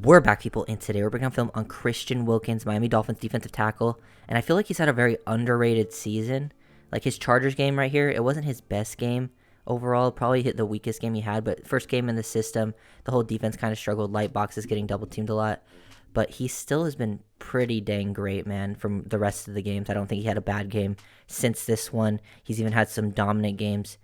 We're back, people, and today we're bringing on film on Christian Wilkins, Miami Dolphins defensive tackle, and I feel like he's had a very underrated season. Like his Chargers game right here, it wasn't his best game overall, probably hit the weakest game he had, but first game in the system, the whole defense kind of struggled, light boxes getting double teamed a lot, but he still has been pretty dang great, man, from the rest of the games. I don't think he had a bad game since this one. He's even had some dominant games.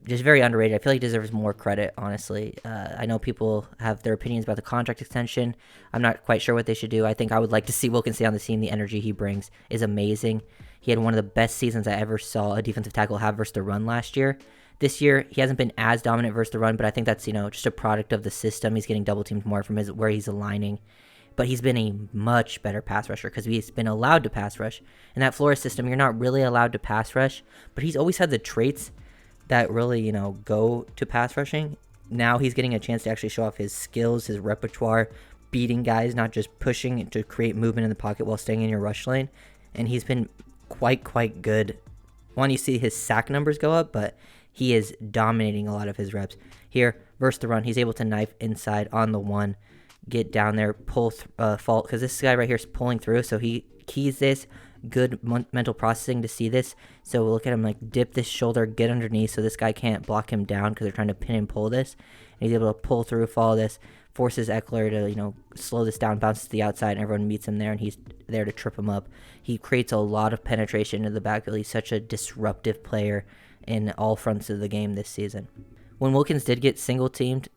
Just very underrated. I feel like he deserves more credit, honestly. I know people have their opinions about the contract extension. I'm not quite sure what they should do. I think I would like to see Wilkins stay on the team. The energy he brings is amazing. He had one of the best seasons I ever saw a defensive tackle have versus the run last year. This year, he hasn't been as dominant versus the run, but I think that's, just a product of the system. He's getting double teamed more from where he's aligning. But he's been a much better pass rusher because he's been allowed to pass rush. In that Flores system, you're not really allowed to pass rush, but he's always had the traits that really, go to pass rushing. Now he's getting a chance to actually show off his skills, his repertoire, beating guys, not just pushing to create movement in the pocket while staying in your rush lane. And he's been quite good. You see his sack numbers go up, but he is dominating a lot of his reps. Here, versus the run, he's able to knife inside on the one, get down there, pull fault, because this guy right here is pulling through, so he keys this. Good mental processing to see this. So we'll look at him like dip this shoulder, get underneath so this guy can't block him down because they're trying to pin and pull this. And he's able to pull through, follow this, forces Eckler to, slow this down, bounces to the outside, and everyone meets him there, and he's there to trip him up. He creates a lot of penetration into the backfield. He's such a disruptive player in all fronts of the game this season. When Wilkins did get single-teamed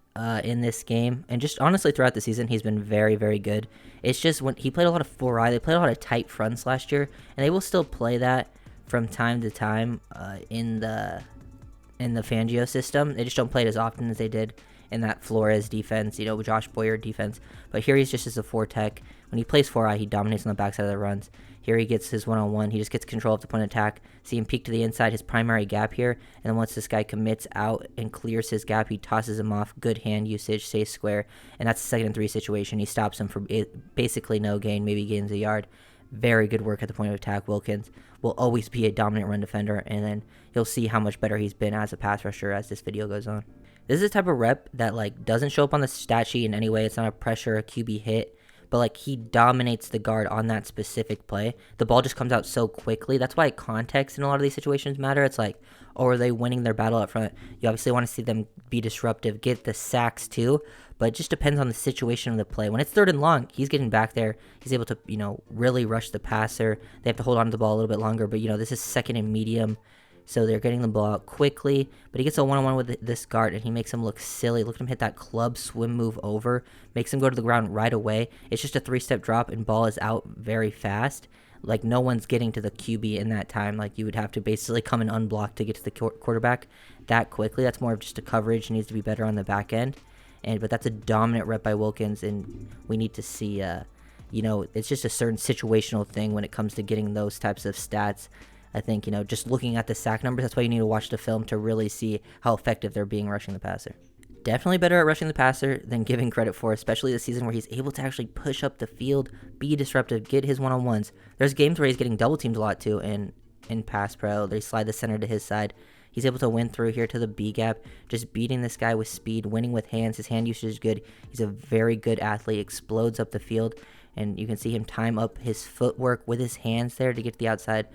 in this game, and just honestly throughout the season, he's been very good. It's just when he played a lot of 4-eye, they played a lot of tight fronts last year, and they will still play that from time to time in the Fangio system. They just don't play it as often as they did in that Flores defense, Josh Boyer defense. But here he's just as a 4-tech. When he plays 4-eye, he dominates on the backside of the runs. Here he gets his one-on-one. He just gets control of the point of attack. See him peek to the inside, his primary gap here. And then once this guy commits out and clears his gap, he tosses him off. Good hand usage, stays square. And that's a 2nd and 3 situation. He stops him for basically no gain, maybe gains a yard. Very good work at the point of attack. Wilkins will always be a dominant run defender. And then you'll see how much better he's been as a pass rusher as this video goes on. This is the type of rep that doesn't show up on the stat sheet in any way. It's not a pressure, a QB hit. But he dominates the guard on that specific play. The ball just comes out so quickly. That's why context in a lot of these situations matter. It's are they winning their battle up front? You obviously want to see them be disruptive, get the sacks too, but it just depends on the situation of the play. When it's 3rd and long, he's getting back there. He's able to, really rush the passer. They have to hold on to the ball a little bit longer, but, this is 2nd and medium. So they're getting the ball out quickly, but he gets a one-on-one with this guard, and he makes him look silly. Look at him hit that club swim move over, makes him go to the ground right away. It's just a 3-step drop, and ball is out very fast. No one's getting to the QB in that time. You would have to basically come and unblock to get to the quarterback that quickly. That's more of just a coverage. It needs to be better on the back end. But that's a dominant rep by Wilkins, and we need to see, it's just a certain situational thing when it comes to getting those types of stats. I think, just looking at the sack numbers, that's why you need to watch the film to really see how effective they're being rushing the passer. Definitely better at rushing the passer than giving credit for, especially this season where he's able to actually push up the field, be disruptive, get his one-on-ones. There's games where he's getting double-teamed a lot, too, in pass pro. They slide the center to his side. He's able to win through here to the B gap, just beating this guy with speed, winning with hands. His hand usage is good. He's a very good athlete, explodes up the field, and you can see him time up his footwork with his hands there to get to the outside.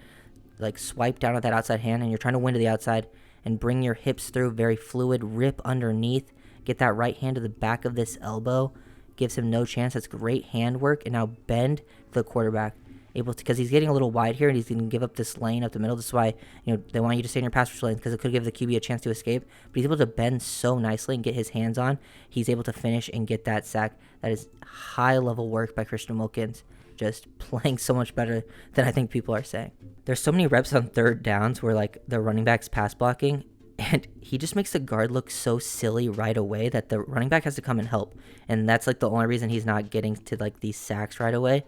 Swipe down at that outside hand, and you're trying to win to the outside and bring your hips through, very fluid, rip underneath, get that right hand to the back of this elbow, gives him no chance. That's great hand work, and now bend to the quarterback, because he's getting a little wide here, and he's going to give up this lane up the middle. This is why, they want you to stay in your pass rush lane, because it could give the QB a chance to escape, but he's able to bend so nicely and get his hands on. He's able to finish and get that sack. That is high-level work by Christian Wilkins. Just playing so much better than I think people are saying. There's so many reps on 3rd downs where the running back's pass blocking, and he just makes the guard look so silly right away that the running back has to come and help, and that's the only reason he's not getting to these sacks right away.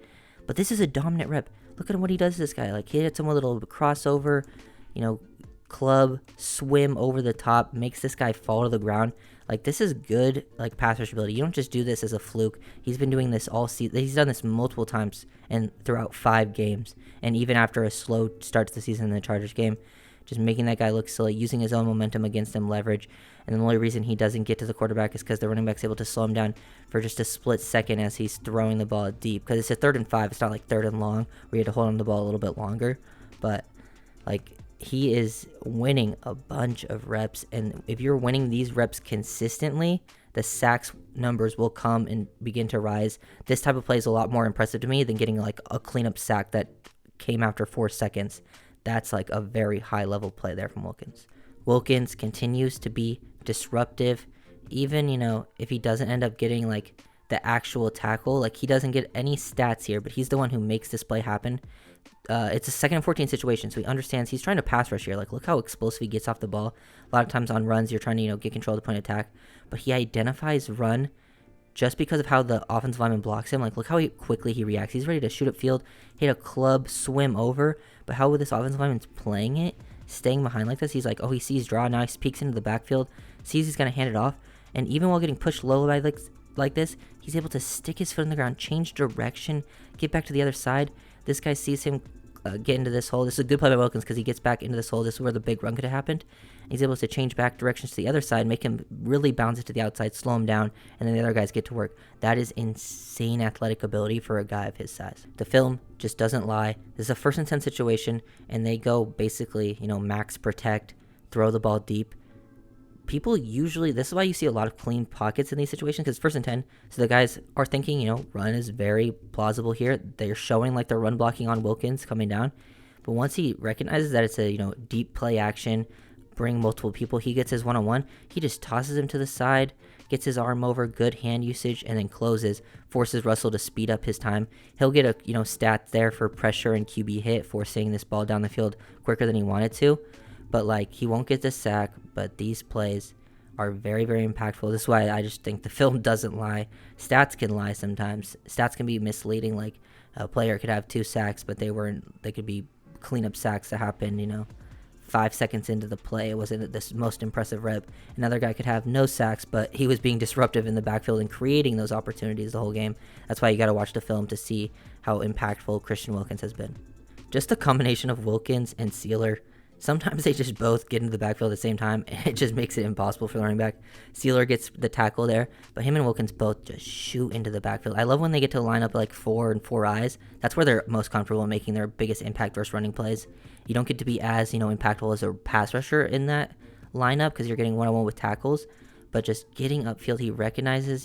But this is a dominant rep. Look at him, what he does to this guy. He hits him with a little crossover, club, swim over the top, makes this guy fall to the ground. This is good, pass rush ability. You don't just do this as a fluke. He's been doing this all season. He's done this multiple times and throughout 5 games. And even after a slow start to the season in the Chargers game, just making that guy look silly, using his own momentum against him, leverage. And the only reason he doesn't get to the quarterback is because the running back's able to slow him down for just a split second as he's throwing the ball deep. Because it's a 3rd and 5. It's not like 3rd and long where you had to hold on to the ball a little bit longer. But, like, he is winning a bunch of reps. And if you're winning these reps consistently, the sacks numbers will come and begin to rise. This type of play is a lot more impressive to me than getting, like, a cleanup sack that came after 4 seconds. That's, like, a very high-level play there from Wilkins. Wilkins continues to be disruptive, even, if he doesn't end up getting, like, the actual tackle. Like, he doesn't get any stats here, but he's the one who makes this play happen. It's a 2nd and 14 situation, so he understands he's trying to pass rush here. Like, look how explosive he gets off the ball. A lot of times on runs, you're trying to, get control of the point of attack, but he identifies run just because of how the offensive lineman blocks him. Like, look how quickly he reacts. He's ready to shoot upfield, hit a club, swim over, but how this offensive lineman's playing it, staying behind like this, he's like, oh, he sees draw, now he peeks into the backfield, sees he's going to hand it off, and even while getting pushed low by like this, he's able to stick his foot in the ground, change direction, get back to the other side. This guy sees him get into this hole. This is a good play by Wilkins because he gets back into this hole. This is where the big run could have happened. He's able to change back directions to the other side, make him really bounce it to the outside, slow him down, and then the other guys get to work. That is insane athletic ability for a guy of his size. The film just doesn't lie. This is a 1st and 10 situation, and they go basically, max protect, throw the ball deep. People usually, this is why you see a lot of clean pockets in these situations, because 1st and 10, so the guys are thinking, run is very plausible here. They're showing like they're run blocking on Wilkins coming down, but once he recognizes that it's a, deep play action, bring multiple people, he gets his one-on-one, he just tosses him to the side, gets his arm over, good hand usage, and then closes, forces Russell to speed up his time. He'll get a, stat there for pressure and QB hit, forcing this ball down the field quicker than he wanted to. But, like, he won't get the sack, but these plays are very, very impactful. This is why I just think the film doesn't lie. Stats can lie sometimes. Stats can be misleading. Like, a player could have 2 sacks, but they could be cleanup sacks that happen, 5 seconds into the play. It wasn't this most impressive rep. Another guy could have no sacks, but he was being disruptive in the backfield and creating those opportunities the whole game. That's why you got to watch the film to see how impactful Christian Wilkins has been. Just the combination of Wilkins and Sealer, sometimes they just both get into the backfield at the same time, and it just makes it impossible for the running back. Sealer gets the tackle there, but him and Wilkins both just shoot into the backfield. I love when they get to line up like 4 and 4 eyes. That's where they're most comfortable making their biggest impact versus running plays. You don't get to be as, impactful as a pass rusher in that lineup because you're getting one-on-one with tackles, but just getting upfield, he recognizes,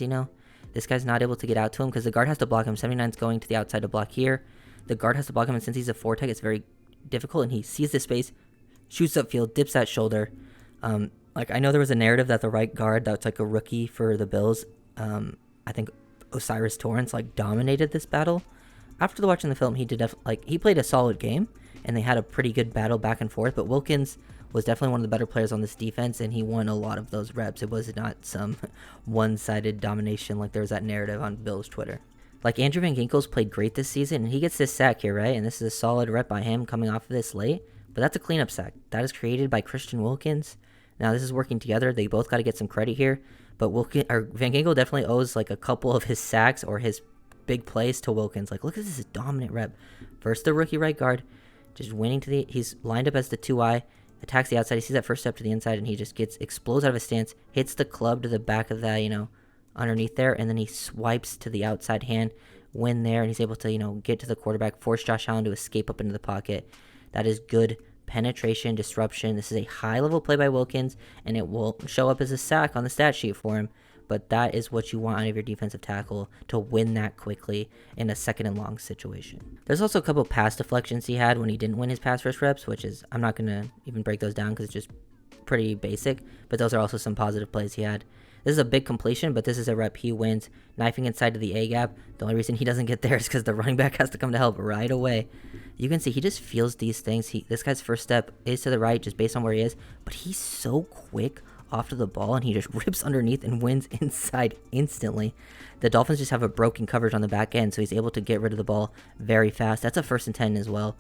this guy's not able to get out to him because the guard has to block him. 79's going to the outside to block here. The guard has to block him, and since he's a 4-tech, it's very difficult, and he sees the space, shoots upfield, dips that shoulder. I know there was a narrative that the right guard, that's like a rookie for the Bills, I think Osiris Torrance, dominated this battle. After watching the film, he played a solid game, and they had a pretty good battle back and forth, but Wilkins was definitely one of the better players on this defense, and he won a lot of those reps. It was not some one-sided domination like there was that narrative on Bills Twitter. Andrew Van Ginkel's played great this season, and he gets this sack here, right? And this is a solid rep by him coming off of this late. But that's a cleanup sack. That is created by Christian Wilkins. Now, this is working together. They both got to get some credit here. But Van Ginkel definitely owes, a couple of his sacks or his big plays to Wilkins. Look at this dominant rep. First, the rookie right guard, just winning he's lined up as the 2-eye, attacks the outside. He sees that first step to the inside, and he just explodes out of his stance, hits the club to the back of that, underneath there, and then he swipes to the outside hand, win there, and he's able to, get to the quarterback, force Josh Allen to escape up into the pocket. That is good penetration, disruption. This is a high-level play by Wilkins, and it will show up as a sack on the stat sheet for him, but that is what you want out of your defensive tackle to win that quickly in a 2nd and long situation. There's also a couple pass deflections he had when he didn't win his pass rush reps, which is, I'm not going to even break those down because it's just pretty basic, but those are also some positive plays he had. This is a big completion, but this is a rep he wins, knifing inside to the A-gap. The only reason he doesn't get there is because the running back has to come to help right away. You can see he just feels these things. This guy's first step is to the right just based on where he is, but he's so quick off to the ball, and he just rips underneath and wins inside instantly. The Dolphins just have a broken coverage on the back end, so he's able to get rid of the ball very fast. That's a 1st and 10 as well.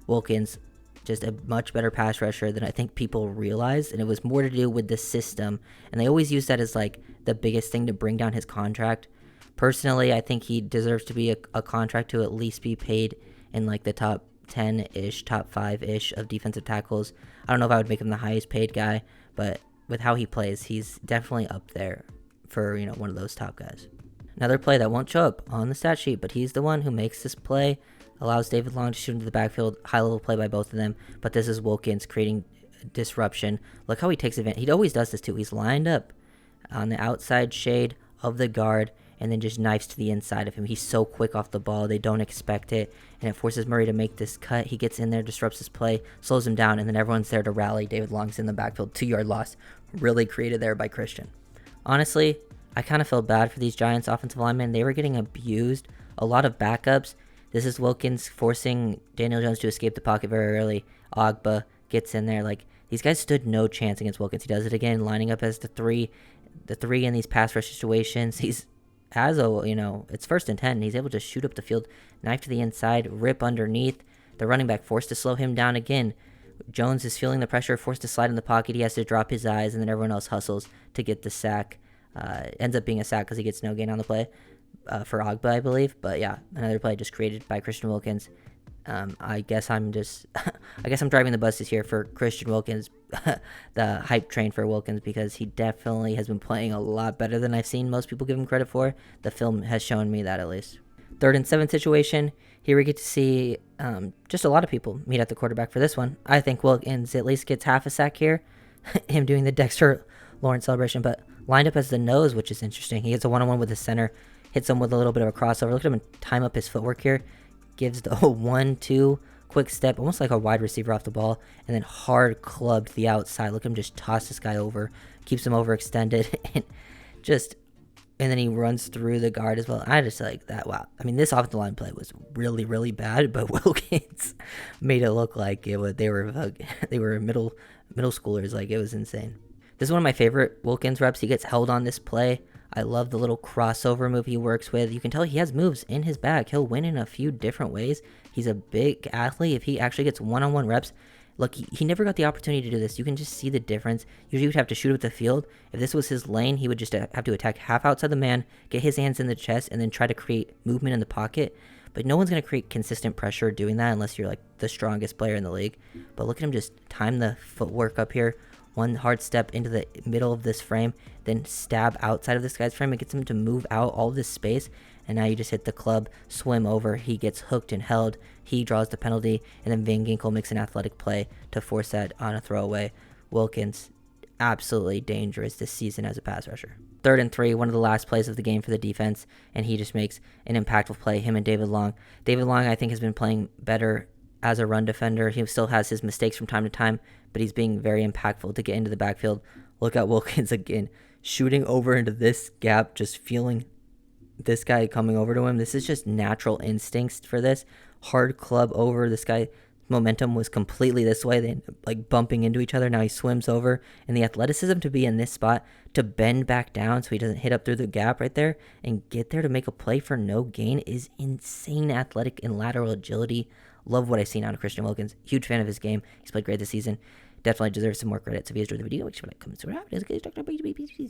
Wilkins, just a much better pass rusher than I think people realized, and it was more to do with the system, and they always use that as the biggest thing to bring down his contract. Personally, I think he deserves to be a contract to at least be paid in the top 10-ish, top 5-ish of defensive tackles. I don't know if I would make him the highest paid guy, but with how he plays, he's definitely up there for, one of those top guys. Another play that won't show up on the stat sheet, but he's the one who makes this play, allows David Long to shoot into the backfield. High-level play by both of them, but this is Wilkins creating disruption. Look how he takes advantage. He always does this too. He's lined up on the outside shade of the guard and then just knifes to the inside of him. He's so quick off the ball. They don't expect it, and it forces Murray to make this cut. He gets in there, disrupts his play, slows him down, and then everyone's there to rally. David Long's in the backfield. 2-yard loss. Really created there by Christian. Honestly, I kind of felt bad for these Giants offensive linemen. They were getting abused. A lot of backups. This is Wilkins forcing Daniel Jones to escape the pocket very early. Ogba gets in there. These guys stood no chance against Wilkins. He does it again, lining up as the three in these pass rush situations. It's 1st and 10, and he's able to shoot up the field, knife to the inside, rip underneath. The running back forced to slow him down again. Jones is feeling the pressure, forced to slide in the pocket. He has to drop his eyes, and then everyone else hustles to get the sack. Ends up being a sack because he gets no gain on the play for Ogba, I believe. But yeah, another play just created by Christian Wilkins. I guess I'm driving the buses here for Christian Wilkins, the hype train for Wilkins, because he definitely has been playing a lot better than I've seen most people give him credit for. The film has shown me that, at least. 3rd and 7 situation. Here we get to see just a lot of people meet at the quarterback for this one. I think Wilkins at least gets half a sack here. Him doing the Dexter Lawrence celebration, but lined up as the nose, which is interesting. He gets a one-on-one with the center, hits him with a little bit of a crossover. Look at him time up his footwork here. Gives the 1-2 quick step, almost like a wide receiver off the ball, and then hard clubbed the outside. Look at him just toss this guy over, keeps him overextended, and then he runs through the guard as well. I just like that. Wow. I mean, this offensive line play was really, really bad, but Wilkins made it look like they were middle schoolers. It was insane. This is one of my favorite Wilkins reps. He gets held on this play. I love the little crossover move he works with. You can tell he has moves in his bag. He'll win in a few different ways. He's a big athlete. If he actually gets one-on-one reps, look, he never got the opportunity to do this. You can just see the difference. Usually he would have to shoot up the field. If this was his lane, he would just have to attack half outside the man, get his hands in the chest, and then try to create movement in the pocket. But no one's going to create consistent pressure doing that unless you're the strongest player in the league. But look at him just time the footwork up here. One hard step into the middle of this frame, then stab outside of this guy's frame. It gets him to move out all this space, and now you just hit the club, swim over. He gets hooked and held. He draws the penalty, and then Van Ginkel makes an athletic play to force that on a throwaway. Wilkins, absolutely dangerous this season as a pass rusher. 3rd and 3, one of the last plays of the game for the defense, and he just makes an impactful play, him and David Long. David Long, I think, has been playing better as a run defender. He still has his mistakes from time to time, but he's being very impactful to get into the backfield. Look at Wilkins again, shooting over into this gap, just feeling this guy coming over to him. This is just natural instincts for this. Hard club over. This guy, momentum was completely this way. They end up bumping into each other. Now he swims over, and the athleticism to be in this spot, to bend back down so he doesn't hit up through the gap right there and get there to make a play for no gain is insane athletic and lateral agility. Love what I've seen out of Christian Wilkins. Huge fan of his game. He's played great this season. Definitely deserves some more credit. So if you enjoyed the video, make sure to comment, subscribe.